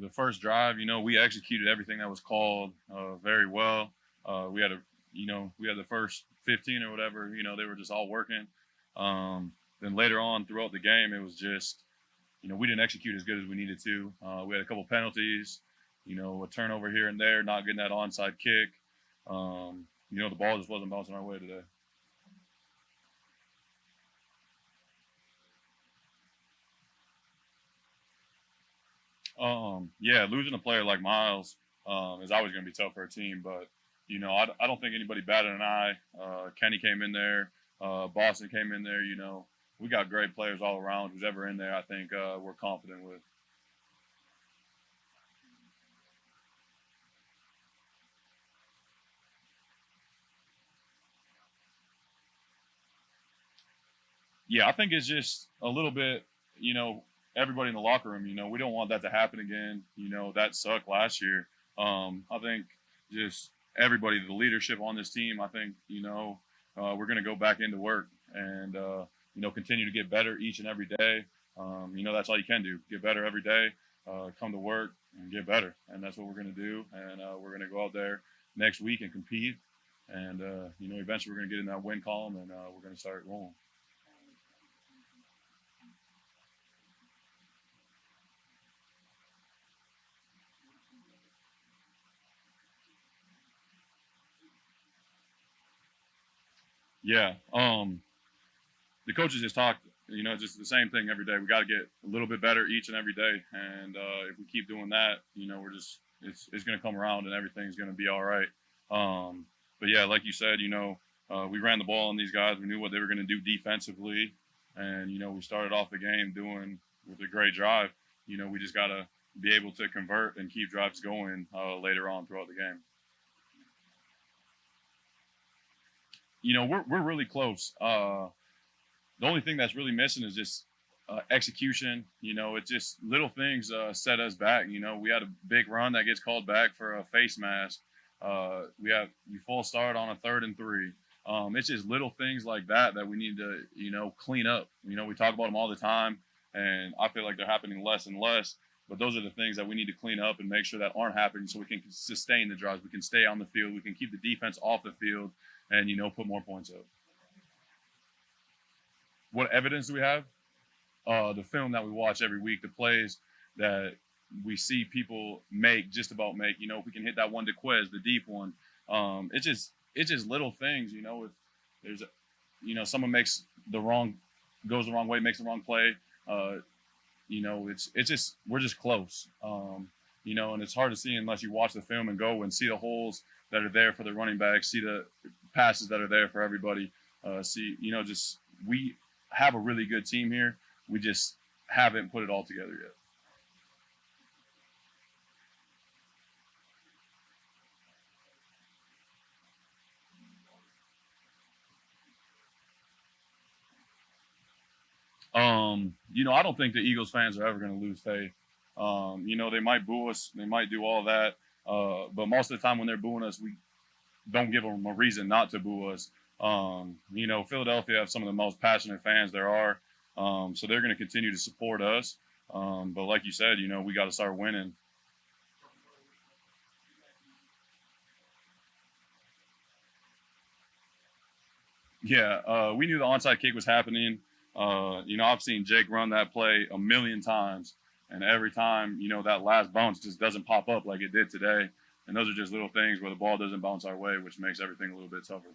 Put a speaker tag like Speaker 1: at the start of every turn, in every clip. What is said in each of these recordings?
Speaker 1: the first drive, we executed everything that was called very well. We had we had the first 15 or whatever. They were just all working. Then later on throughout the game, it was just we didn't execute as good as we needed to. We had a couple penalties, a turnover here and there, not getting that onside kick. The ball just wasn't bouncing our way today. Yeah, losing a player like Miles is always going to be tough for a team. But I don't think anybody batted an eye. Kenny came in there, Boston came in there. We got great players all around. Who's ever in there, I think we're confident with. Yeah, I think it's just a little bit, everybody in the locker room, we don't want that to happen again. That sucked last year. I think just everybody, the leadership on this team, I think, we're going to go back into work and, continue to get better each and every day. That's all you can do. Get better every day, come to work and get better. And that's what we're going to do. And we're going to go out there next week and compete. And, eventually we're going to get in that win column and we're going to start rolling. Yeah. The coaches just talked, just the same thing every day. We got to get a little bit better each and every day. And if we keep doing that, we're just, it's going to come around and everything's going to be all right. But yeah, like you said, we ran the ball on these guys. We knew what they were going to do defensively. And, we started off the game doing with a great drive. We just got to be able to convert and keep drives going later on throughout the game. We're really close. The only thing that's really missing is just execution. It's just little things set us back. We had a big run that gets called back for a face mask. We full start on a 3rd and 3. It's just little things like that we need to, clean up. We talk about them all the time, and I feel like they're happening less and less. But those are the things that we need to clean up and make sure that aren't happening so we can sustain the drives. We can stay on the field. We can keep the defense off the field and, put more points up. What evidence do we have? The film that we watch every week, the plays that we see people just about make. If we can hit that one to Quez, the deep one, it's just little things. If there's, someone goes the wrong way, makes the wrong play. It's just we're just close. And it's hard to see unless you watch the film and go and see the holes that are there for the running backs, see the passes that are there for everybody. We have a really good team here. We just haven't put it all together yet. I don't think the Eagles fans are ever going to lose faith. They might boo us, they might do all that, but most of the time when they're booing us, we don't give them a reason not to boo us. Philadelphia have some of the most passionate fans there are, so they're going to continue to support us. But like you said, we got to start winning. Yeah, we knew the onside kick was happening. I've seen Jake run that play a million times, and every time, that last bounce just doesn't pop up like it did today. And those are just little things where the ball doesn't bounce our way, which makes everything a little bit tougher.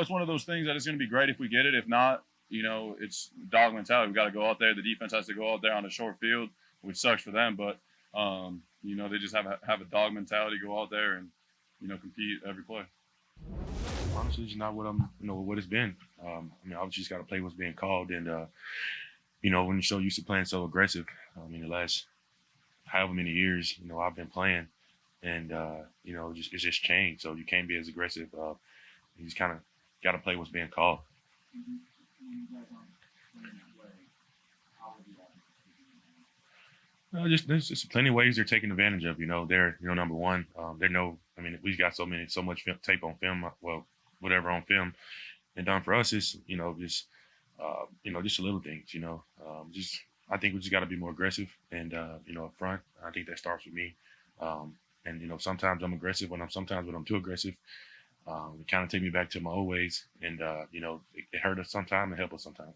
Speaker 1: It's one of those things that it's going to be great if we get it. If not, it's dog mentality. We got to go out there. The defense has to go out there on a short field, which sucks for them. But they just have a dog mentality. Go out there and compete every play.
Speaker 2: Honestly, it's not what what it's been. Obviously, just got to play what's being called, and when you're so used to playing so aggressive, the last however many years, I've been playing, and it's just changed. So you can't be as aggressive. You just kind of got to play what's being called. Just there's just plenty of ways they're taking advantage of. They're number one. We've got so much tape on film. Well, whatever on film, and done for us is just just the little things. Just I think we just got to be more aggressive and up front. I think that starts with me. And sometimes I'm aggressive sometimes when I'm too aggressive. It kind of take me back to my old ways, and it hurt us sometimes and help us sometimes.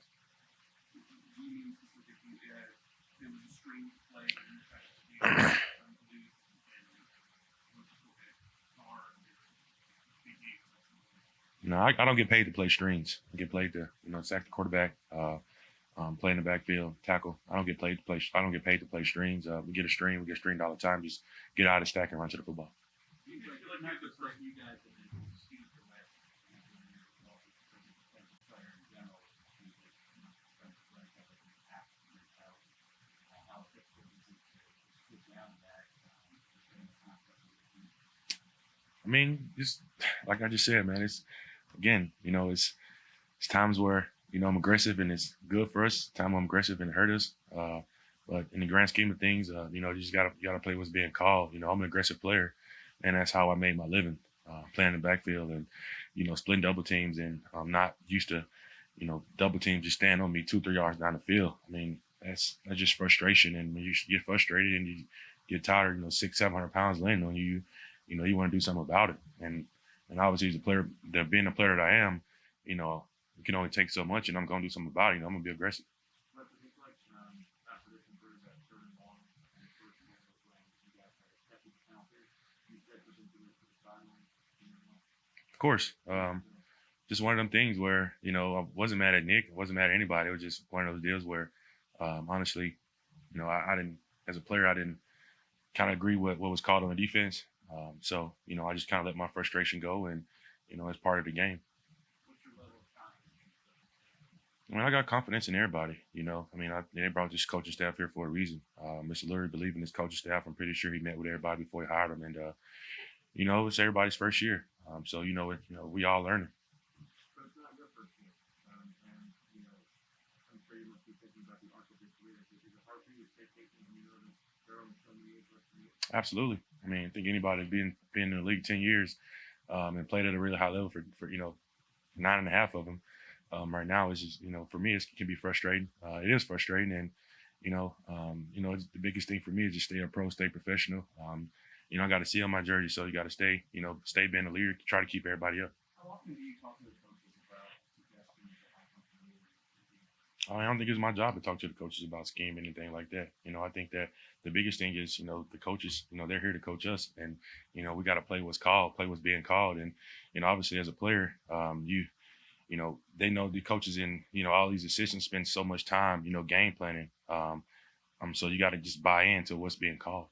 Speaker 2: No, I don't get paid to play strings. I get paid to sack the quarterback, play in the backfield, tackle. I don't get paid to play. I don't get paid to play strings. We get a string. We get stringed all the time. Just get out of the stack and run to the football. I mean, just like I just said, man. It's it's times where I'm aggressive and it's good for us. Time I'm aggressive and it hurt us. But in the grand scheme of things, you just gotta play what's being called. I'm an aggressive player, and that's how I made my living, playing in the backfield and splitting double teams. And I'm not used to double teams just stand on me 2-3 yards down the field. I mean, that's just frustration. And when you get frustrated and you get tired, 600-700 pounds landing on you, you want to do something about it. And obviously, as a player, being a player that I am, you can only take so much, and I'm going to do something about it. I'm going to be aggressive. Of course. Just one of them things where, I wasn't mad at Nick. I wasn't mad at anybody. It was just one of those deals where, honestly, I didn't, as a player, I didn't kind of agree with what was called on the defense. So, I just kind of let my frustration go and, it's part of the game. I mean, I got confidence in everybody, they brought this coaching staff here for a reason. Mr. Lurie believed in his coaching staff. I'm pretty sure he met with everybody before he hired them. And, it's everybody's first year. So, we all learning. Absolutely. I mean, I think anybody being in the league 10 years and played at a really high level for 9.5 of them right now is just, for me, it can be frustrating. It is frustrating. And, it's the biggest thing for me is just stay a pro, stay professional. I got to see on my jersey, so you got to stay being a leader, try to keep everybody up. How often do you talk to the coaches about suggestions? I don't think it's my job to talk to the coaches about scheme, anything like that. I think that the biggest thing is, the coaches, they're here to coach us, and we got to play what's being called, and obviously as a player, they know the coaches and all these assistants spend so much time, game planning. So you got to just buy into what's being called.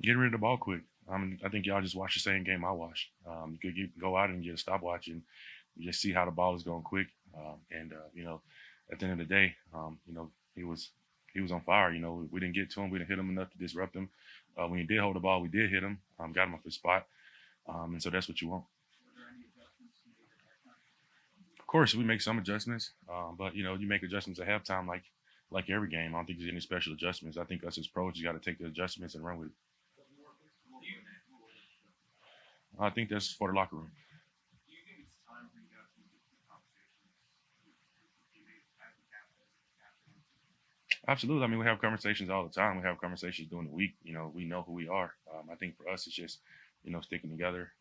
Speaker 2: Getting rid of the ball quick. I think y'all just watch the same game I watched. You could go out and get a stopwatch and just see how the ball is going quick. At the end of the day, he was on fire. We didn't get to him. We didn't hit him enough to disrupt him. When he did hold the ball, we did hit him. Got him off his spot. And so that's what you want. Of course, we make some adjustments, but you make adjustments at halftime like every game. I don't think there's any special adjustments. I think us as pros, you got to take the adjustments and run with it. I think that's for the locker room. Do you think it's time for you guys to get the conversations with teammates as the captain? Absolutely. I mean, we have conversations all the time. We have conversations during the week. We know who we are. I think for us, it's just, sticking together,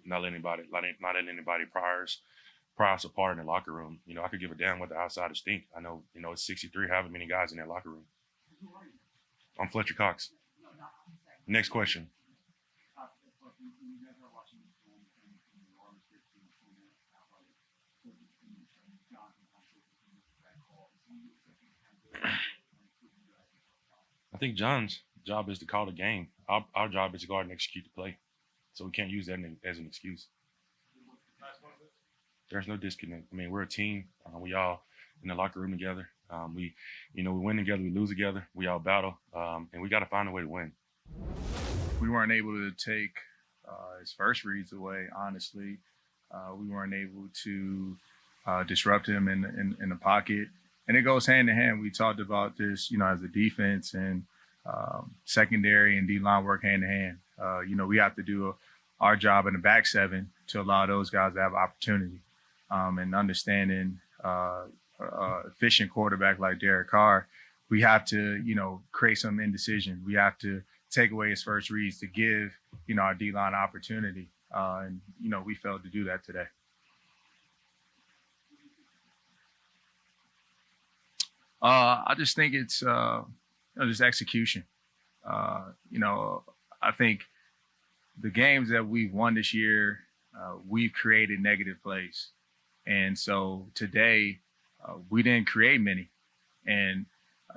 Speaker 2: not letting anybody pry us apart in the locker room. I could give a damn what the outsiders think. I know, it's 63, however many guys in that locker room. I'm Fletcher Cox. Next question. I think John's job is to call the game. Our job is to go out and execute the play. So we can't use that as an excuse. There's no disconnect. I mean, we're a team. We all in the locker room together. We win together, we lose together. We all battle, and we got to find a way to win.
Speaker 3: We weren't able to take his first reads away, honestly. We weren't able to disrupt him in the pocket. And it goes hand in hand. We talked about this, as a defense and secondary and D-line work hand in hand. We have to do our job in the back seven to allow those guys to have opportunity. And understanding efficient quarterback like Derek Carr, we have to, create some indecision. We have to take away his first reads to give, our D-line opportunity. And we failed to do that today. I just think it's just execution. I think the games that we've won this year, we've created negative plays. And so today, we didn't create many. And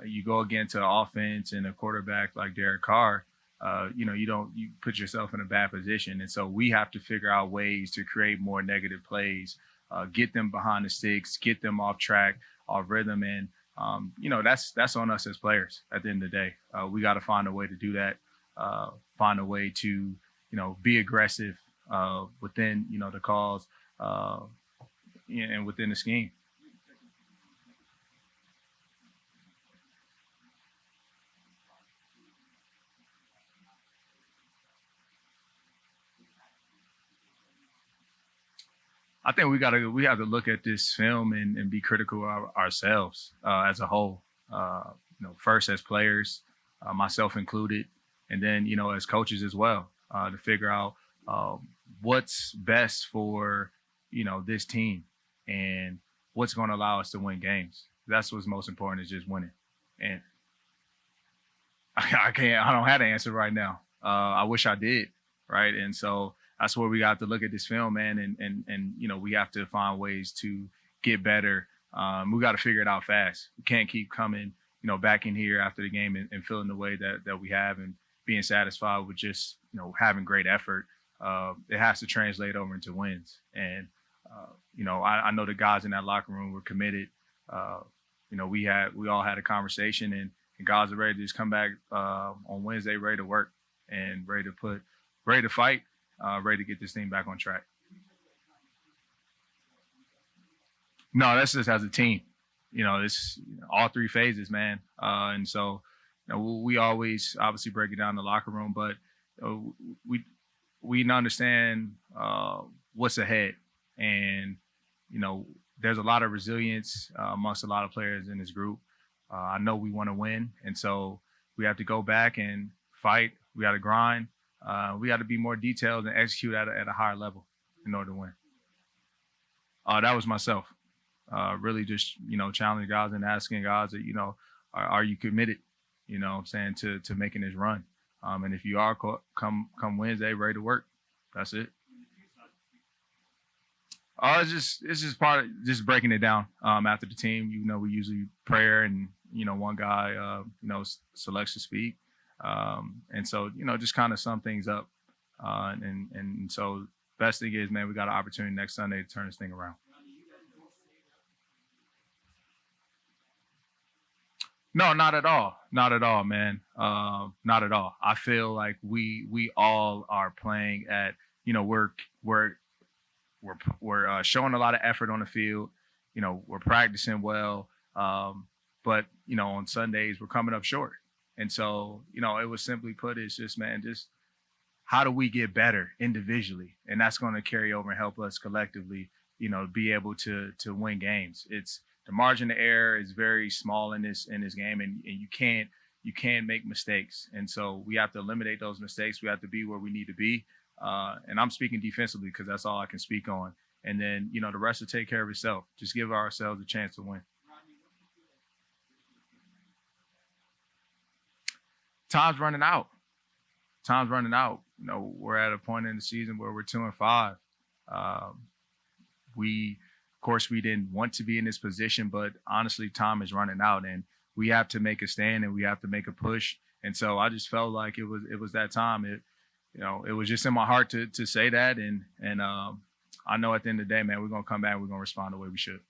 Speaker 3: you go against an offense and a quarterback like Derek Carr, you put yourself in a bad position. And so we have to figure out ways to create more negative plays, get them behind the sticks, get them off track, off rhythm. And, that's on us as players at the end of the day. We got to find a way to do that, find a way to, be aggressive within, the calls and within the scheme. I think we have to look at this film and be critical of ourselves as a whole. First as players, myself included, and then as coaches as well, to figure out what's best for this team and what's going to allow us to win games. That's what's most important, is just winning. And I don't have the answer right now. I wish I did, right? And so that's where we got to look at this film, man, and we have to find ways to get better. We got to figure it out fast. We can't keep coming, back in here after the game and feeling the way that we have and being satisfied with just, having great effort. It has to translate over into wins. And, I know the guys in that locker room were committed. We all had a conversation, and guys are ready to just come back on Wednesday, ready to work and ready to fight. Ready to get this thing back on track. No, that's just as a team. It's all three phases, man. And so, we always obviously break it down in the locker room, but we understand what's ahead, and there's a lot of resilience amongst a lot of players in this group. I know we want to win, and so we have to go back and fight. We got to grind. We got to be more detailed and execute at a higher level in order to win. That was myself. Really just, challenging guys and asking guys that, are you committed, to making this run? And if you are, come Wednesday, ready to work. That's it. It's just part of just breaking it down after the team. We usually prayer and, one guy, selects to speak. And so, just kind of sum things up. And so best thing is, man, we got an opportunity next Sunday to turn this thing around. No, not at all. Not at all, man. Not at all. I feel like we all are playing at, we're showing a lot of effort on the field. We're practicing well. But, on Sundays, we're coming up short. And so, it was simply put, it's just, man, just how do we get better individually? And that's going to carry over and help us collectively, be able to win games. It's the margin of error is very small in this game, and you can't make mistakes. And so we have to eliminate those mistakes. We have to be where we need to be. And I'm speaking defensively because that's all I can speak on. And then, the rest will take care of itself. Just give ourselves a chance to win. Time's running out. We're at a point in the season where we're 2-5. Of course, we didn't want to be in this position, but honestly, time is running out, and we have to make a stand and we have to make a push. And so I just felt like it was that time. It was just in my heart to say that, and I know at the end of the day, man, we're gonna come back and we're gonna respond the way we should.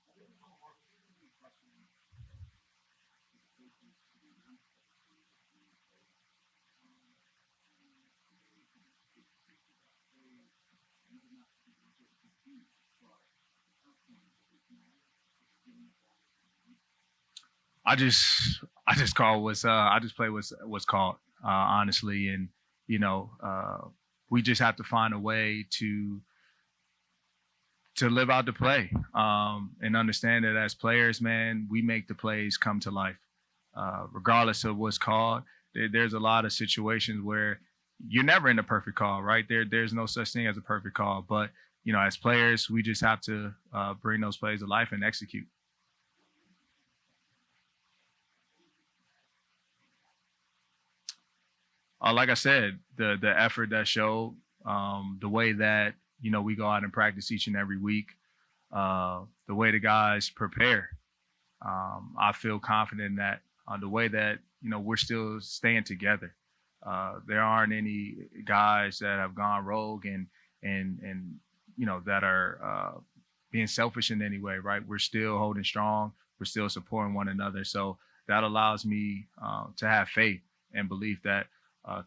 Speaker 3: I just call I just play what's called, honestly, and we just have to find a way to live out the play, and understand that as players, man, we make the plays come to life, regardless of what's called. There's a lot of situations where you're never in a perfect call, right? There's no such thing as a perfect call, but as players, we just have to bring those plays to life and execute. Like I said, the effort that showed, the way that we go out and practice each and every week, the way the guys prepare. I feel confident that the way that we're still staying together. There aren't any guys that have gone rogue and that are being selfish in any way, right? We're still holding strong. We're still supporting one another. So that allows me to have faith and belief that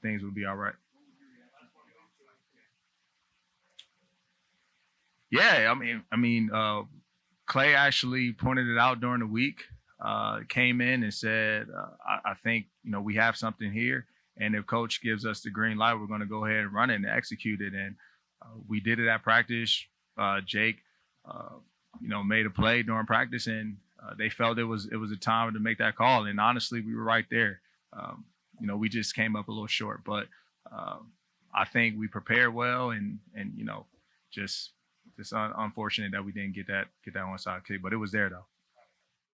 Speaker 3: things will be all right. Yeah, Clay actually pointed it out during the week. Came in and said, I think we have something here, and if coach gives us the green light, we're going to go ahead and run it and execute it. And we did it at practice. Jake, made a play during practice, and they felt it was a time to make that call. And honestly, we were right there. We just came up a little short, but I think we prepared well, and just unfortunate that we didn't get that onside kick, but it was there though.